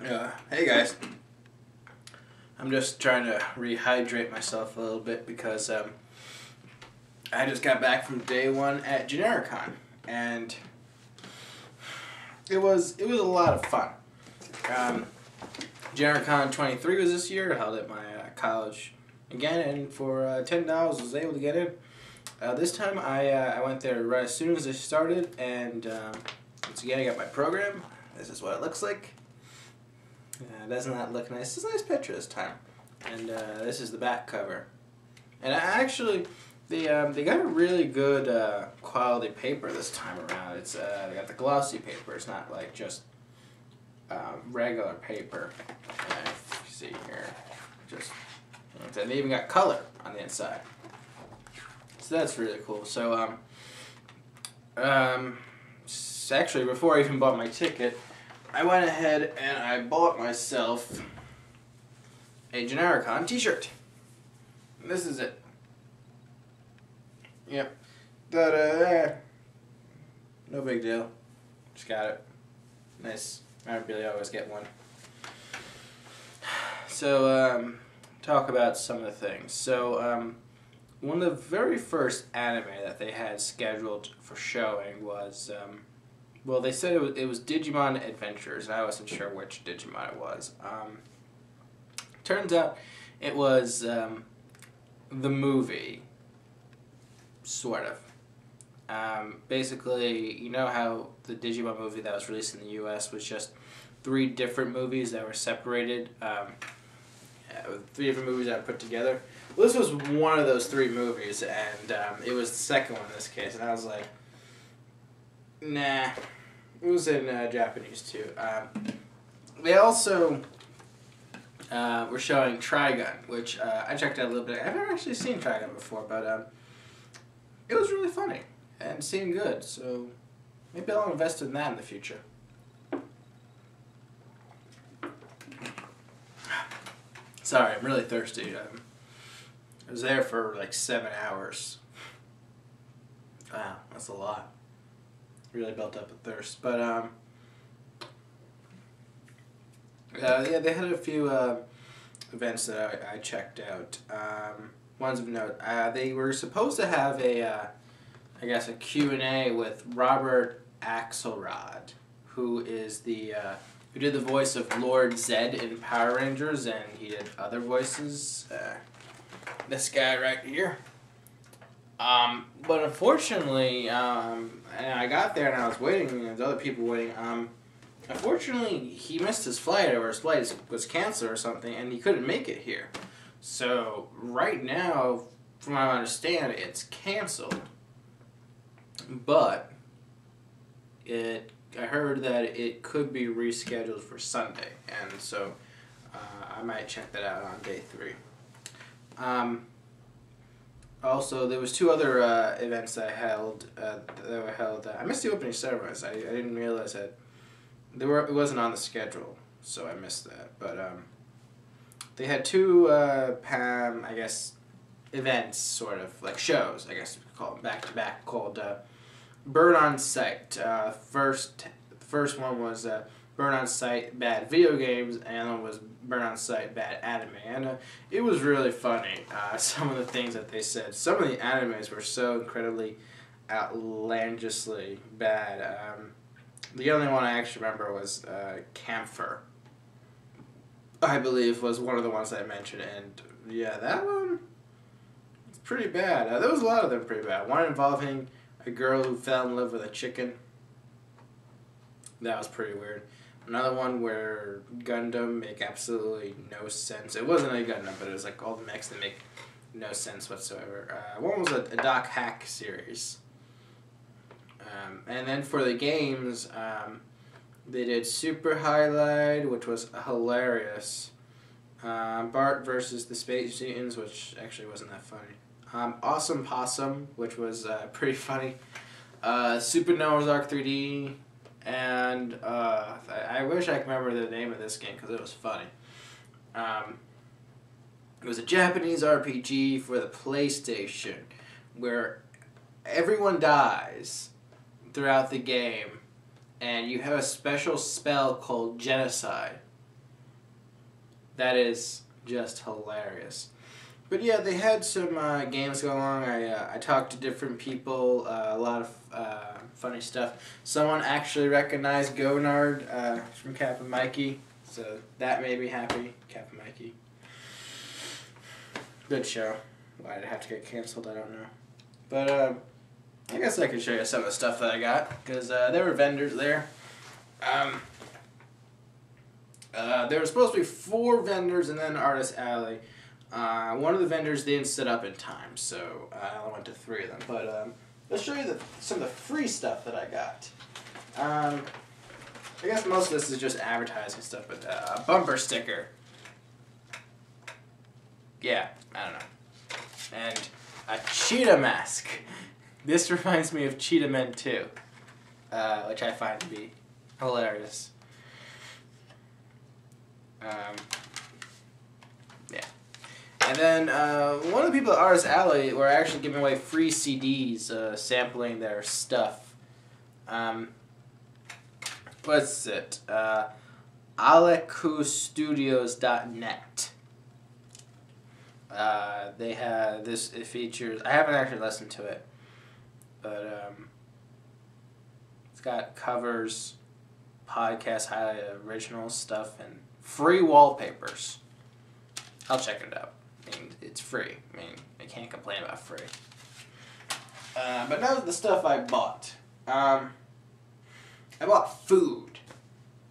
Hey guys, I'm just trying to rehydrate myself a little bit because I just got back from day one at Genericon, and it was a lot of fun. Genericon XXIII was this year, held at my college again, and for $10 I was able to get in. This time I went there right as soon as it started, and once again I got my program. This is what it looks like. Doesn't that look nice? It's a nice picture this time. And this is the back cover. And they got a really good quality paper this time around. It's they got the glossy paper. It's not like just regular paper. If you see here, and they even got color on the inside. So that's really cool. So actually, before I even bought my ticket, I went ahead and I bought myself a Genericon t-shirt. This is it. Yep. Da-da-da. No big deal. Just got it. Nice. I really always get one. So, talk about some of the things. So, one of the very first anime that they had scheduled for showing was, well, they said it was Digimon Adventures, and I wasn't sure which Digimon it was. Turns out it was the movie, sort of. Basically, you know how the Digimon movie that was released in the U.S. was just 3 different movies that were separated, 3 different movies that were put together? Well, this was one of those 3 movies, and it was the second one in this case, and I was like, nah. It was in Japanese too. They also were showing Trigun, which I checked out a little bit. I've never actually seen Trigun before, but it was really funny and seemed good. So maybe I'll invest in that in the future. Sorry, I'm really thirsty. I was there for like 7 hours. Wow, that's a lot. Really built up a thirst, but yeah, they had a few events that I checked out. Ones of note, they were supposed to have a I guess a Q&A with Robert Axelrod, who is the who did the voice of Lord Zed in Power Rangers, and he did other voices. This guy right here. But unfortunately, and I got there and I was waiting, and there's other people waiting. Unfortunately, he missed his flight, or his flight was canceled or something, and he couldn't make it here. So right now, from what I understand, it's canceled. But I heard that it could be rescheduled for Sunday, and so I might check that out on day 3. Also, there was 2 other events that were held. I missed the opening ceremonies. I didn't realize that it wasn't on the schedule, so I missed that. But they had 2 I guess events, sort of like shows. I guess you could call them back to back, called Burn on Sight. The first one was Burn on Sight Bad Video Games, and the other one was Burn on Sight Bad Anime, and it was really funny. Some of the things that they said. Some of the animes were so incredibly outlandishly bad. The only one I actually remember was Camphor, I believe, was one of the ones I mentioned, and yeah, that one, it's pretty bad. There was a lot of them pretty bad. One involving a girl who fell in love with a chicken. That was pretty weird. Another one where Gundam make absolutely no sense. It wasn't a Gundam, but it was like all the mechs that make no sense whatsoever. One was a Doc Hack series. And then for the games, they did Super Highlight, which was hilarious. Bart versus the Space Mutants, which actually wasn't that funny. Awesome Possum, which was pretty funny. Super Noah's Ark 3D. And I wish I could remember the name of this game because it was funny. It was a Japanese RPG for the PlayStation where everyone dies throughout the game, and you have a special spell called Genocide. That is just hilarious. But yeah, they had some games go along. I talked to different people, a lot of funny stuff. Someone actually recognized Gonard from Cap and Mikey, so that made me happy. Cap and Mikey. Good show. Why did it have to get canceled? I don't know. But I guess I could show you some of the stuff that I got, because there were vendors there. There were supposed to be 4 vendors and then Artist Alley. One of the vendors didn't set up in time, so I only went to 3 of them. But let's show you some of the free stuff that I got. I guess most of this is just advertising stuff, but a bumper sticker. Yeah, I don't know. And a cheetah mask. This reminds me of Cheetah Men 2, which I find to be hilarious. Yeah. And then one of the people at Artist Alley were actually giving away free CDs sampling their stuff. What's it? AlekuStudios.net. They have this. It features. I haven't actually listened to it, but it's got covers, podcast highlight, original stuff, and free wallpapers. I'll check it out. I mean, it's free. I mean, I can't complain about free. But now the stuff I bought. I bought food.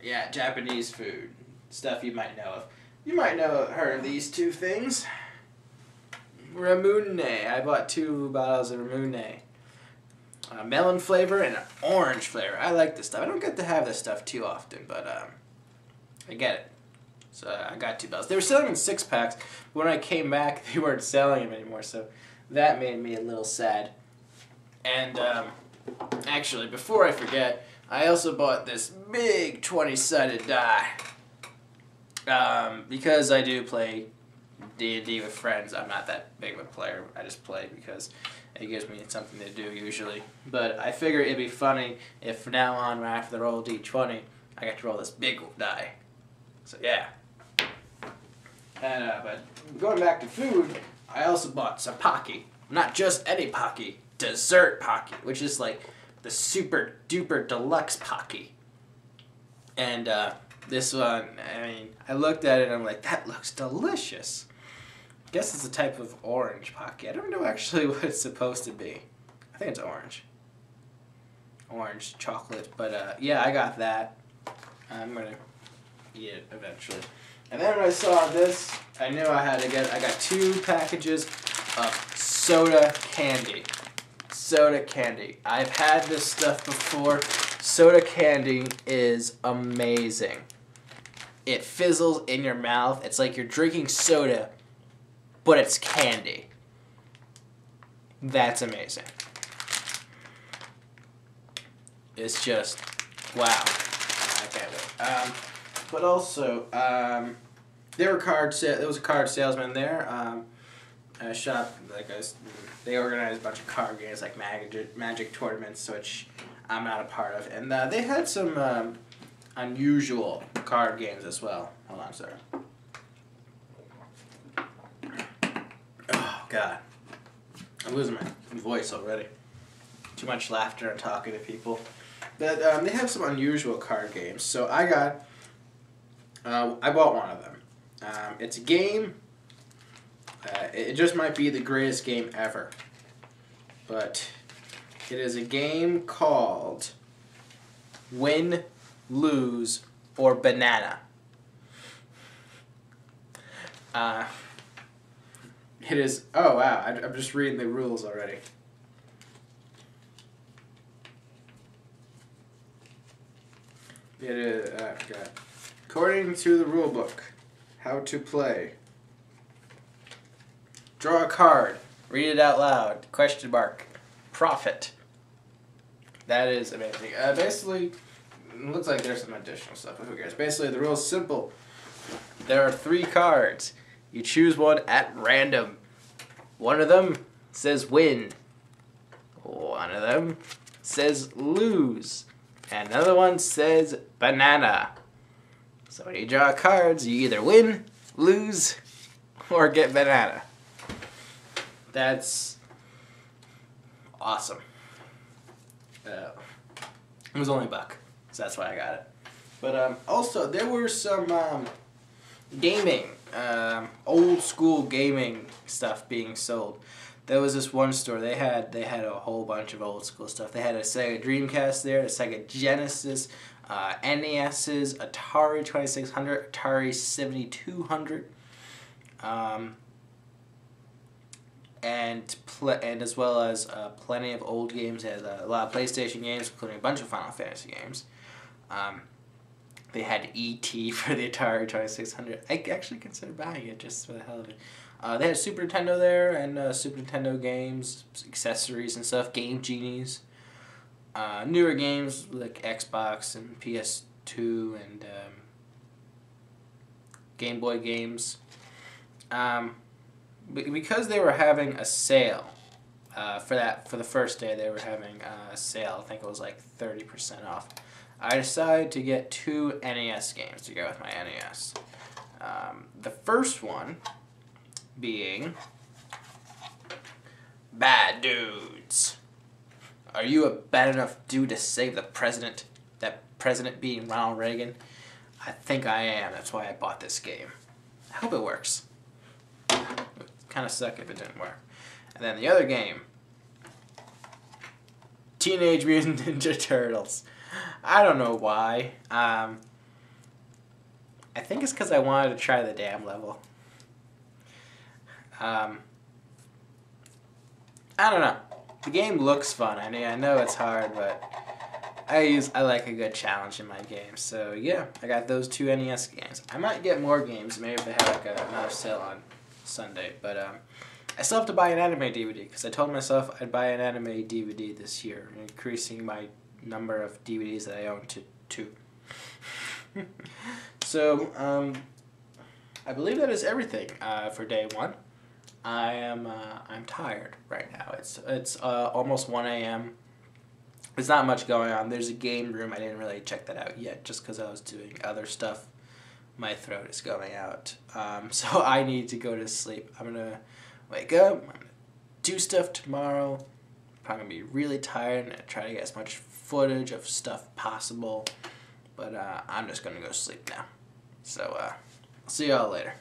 Yeah, Japanese food. Stuff you might know of. You might heard of these 2 things. Ramune. I bought 2 bottles of Ramune. Melon flavor and orange flavor. I like this stuff. I don't get to have this stuff too often, but I get it. So I got 2 bottles. They were selling in 6-packs, but when I came back, they weren't selling them anymore, so that made me a little sad. And actually, before I forget, I also bought this big 20-sided die. Because I do play D&D with friends. I'm not that big of a player. I just play because it gives me something to do usually. But I figure it'd be funny if from now on, right after the roll D20, I get to roll this big die. So yeah. And but going back to food, I also bought some Pocky. Not just any Pocky, dessert Pocky, which is like the super duper deluxe Pocky. And this one, I mean, I looked at it and I'm like, that looks delicious. I guess it's a type of orange Pocky. I don't know actually what it's supposed to be. I think it's orange. Orange chocolate. But yeah, I got that. I'm going to eat it eventually. And then when I saw this, I knew I had to get, I got 2 packages of soda candy. Soda candy. I've had this stuff before. Soda candy is amazing. It fizzles in your mouth. It's like you're drinking soda, but it's candy. That's amazing. It's just, wow. I can't wait. But also, there was a card salesman there. A shop, they organized a bunch of card games like Magic tournaments, which I'm not a part of. And they had some unusual card games as well. Hold on, sir. Oh, God. I'm losing my voice already. Too much laughter and talking to people. But they have some unusual card games. So I bought one of them. It's a game. It just might be the greatest game ever. But it is a game called Win, Lose, or Banana. It is... Oh, wow. I'm just reading the rules already. It is... God. According to the rule book, how to play. Draw a card. Read it out loud. Question mark. Profit. That is amazing. Basically, it looks like there's some additional stuff, but who cares? Basically, the rule is simple. There are 3 cards. You choose one at random. One of them says win. One of them says lose. And another one says banana. So when you draw cards, you either win lose, or get banana. That's awesome. It was only $1, so that's why I got it. But also, there were some gaming, old school gaming stuff being sold. There was this one store. They had a whole bunch of old school stuff. They had a Sega Dreamcast there, a Sega Genesis, NES's, Atari 2600, Atari 7200, and as well as plenty of old games. They had a lot of PlayStation games, including a bunch of Final Fantasy games. They had E.T. for the Atari 2600. I actually considered buying it just for the hell of it. They had Super Nintendo there, and Super Nintendo games, accessories and stuff, Game Genies. Newer games like Xbox and PS2 and Game Boy games. Because they were having a sale for the first day, they were having a sale. I think it was like 30% off. I decided to get 2 NES games to go with my NES. The first one being Bad Dudes. Are you a bad enough dude to save the president? That president being Ronald Reagan? I think I am. That's why I bought this game. I hope it works. It would kind of suck if it didn't work. And then the other game, Teenage Mutant Ninja Turtles. I don't know why. I think it's because I wanted to try the damn level. I don't know. The game looks fun. I mean, I know it's hard, but I like a good challenge in my games. So yeah, I got those 2 NES games. I might get more games. Maybe if they have like another sale on Sunday. But I still have to buy an anime DVD because I told myself I'd buy an anime DVD this year, increasing my number of DVDs that I own to 2. So I believe that is everything for day 1. I'm tired right now. It's almost 1 a.m. There's not much going on. There's a game room. I didn't really check that out yet just because I was doing other stuff. My throat is going out. So I need to go to sleep. I'm going to wake up. I'm going to do stuff tomorrow. Probably going to be really tired and try to get as much footage of stuff possible. But I'm just going to go sleep now. So I'll see y'all later.